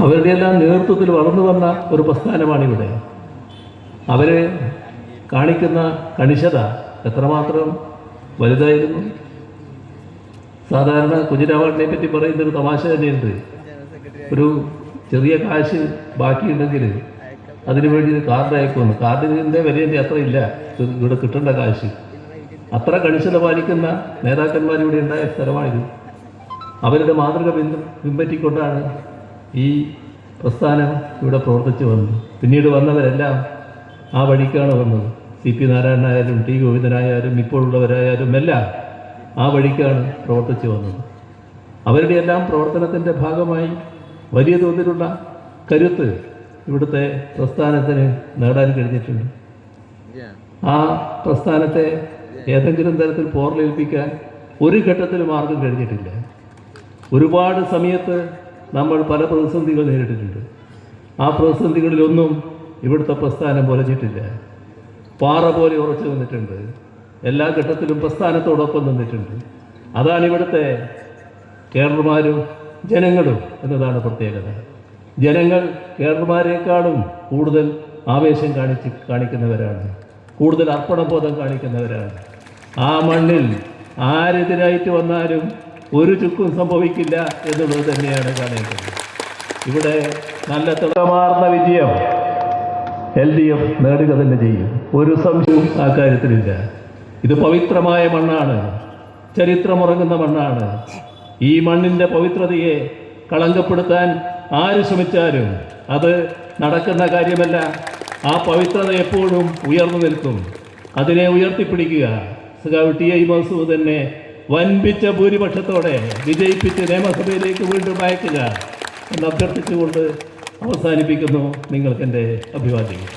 അവരുടെ എല്ലാം നേതൃത്വത്തിൽ വളർന്നു വന്ന ഒരു പ്രസ്ഥാനമാണിവിടെ. അവർ കാണിക്കുന്ന കണിശത എത്രമാത്രം വലുതായിരുന്നു. സാധാരണ കുഞ്ഞിരാവാടിനെ പറ്റി പറയുന്നൊരു തമാശ തന്നെയുണ്ട്. ഒരു ചെറിയ കാശ് ബാക്കിയുണ്ടെങ്കിൽ അതിനു വേണ്ടി കാർഡ് അയക്കുന്നു. കാർഡിൻ്റെ വിലയുടെ അത്ര ഇല്ല ഇവിടെ കിട്ടേണ്ട കാശ്. അത്ര കണിശത പാലിക്കുന്ന നേതാക്കന്മാരിവിടെ ഉണ്ടായ സ്ഥലമാണിത്. അവരുടെ മാതൃക പിൻപറ്റിക്കൊണ്ടാണ് ഈ പ്രസ്ഥാനം ഇവിടെ പ്രവർത്തിച്ചു വന്നത്. പിന്നീട് വന്നവരെല്ലാം ആ വഴിക്കാണ് വന്നത്. CP നാരായണനായാലും T ഗോവിന്ദനായാലും ഇപ്പോഴുള്ളവരായാലും എല്ലാം ആ വഴിക്കാണ് പ്രവർത്തിച്ചു വന്നത്. അവരുടെ എല്ലാം പ്രവർത്തനത്തിൻ്റെ ഭാഗമായി വലിയ തോതിലുള്ള കരുത്ത് ഇവിടുത്തെ പ്രസ്ഥാനത്തിന് നേടാൻ കഴിഞ്ഞിട്ടുണ്ട്. ആ പ്രസ്ഥാനത്തെ ഏതെങ്കിലും തരത്തിൽ പോർലേൽപ്പിക്കാൻ ഒരു ഘട്ടത്തിൽ മാർഗം കഴിഞ്ഞിട്ടില്ല. ഒരുപാട് സമയത്ത് നമ്മൾ പല പ്രതിസന്ധികൾ നേരിട്ടിട്ടുണ്ട്. ആ പ്രതിസന്ധികളിലൊന്നും ഇവിടുത്തെ പ്രസ്ഥാനം പൊലഞ്ഞിട്ടില്ല. പാറ പോലെ ഉറച്ചു നിന്നിട്ടുണ്ട്. എല്ലാ ഘട്ടത്തിലും പ്രസ്ഥാനത്തോടൊപ്പം നിന്നിട്ടുണ്ട്. അതാണ് ഇവിടുത്തെ കേഡർമാരും ജനങ്ങളും എന്നതാണ് പ്രത്യേകത. ജനങ്ങൾ കേഡർമാരെക്കാളും കൂടുതൽ ആവേശം കാണിക്കുന്നവരാണ്, കൂടുതൽ അർപ്പണബോധം കാണിക്കുന്നവരാണ്. ആ മണ്ണിൽ ആരെതിരായിട്ട് വന്നാലും ഒരു ചുക്കും സംഭവിക്കില്ല എന്നുള്ളത് തന്നെയാണ് കാണേണ്ടത്. ഇവിടെ നല്ല തിളക്കമാർന്ന വിജയം LDF നേടുക തന്നെ ചെയ്യും. ഒരു സംശയവും ആ കാര്യത്തിലില്ല. ഇത് പവിത്രമായ മണ്ണാണ്, ചരിത്രമുറങ്ങുന്ന മണ്ണാണ്. ഈ മണ്ണിൻ്റെ പവിത്രതയെ കളങ്കപ്പെടുത്താൻ ആര് ശ്രമിച്ചാലും അത് നടക്കുന്ന കാര്യമല്ല. ആ പവിത്രത എപ്പോഴും ഉയർന്നു നിൽക്കും. അതിനെ ഉയർത്തിപ്പിടിക്കുക. സഖാവ് TI മധുസൂദനനെ തന്നെ വൻപിച്ച ഭൂരിപക്ഷത്തോടെ വിജയിപ്പിച്ച് നിയമസഭയിലേക്ക് വീണ്ടും അയക്കുക എന്ന് അഭ്യർത്ഥിച്ചുകൊണ്ട് അവസാനിപ്പിക്കുന്നു. നിങ്ങൾക്കെൻ്റെ അഭിവാദ്യങ്ങൾ.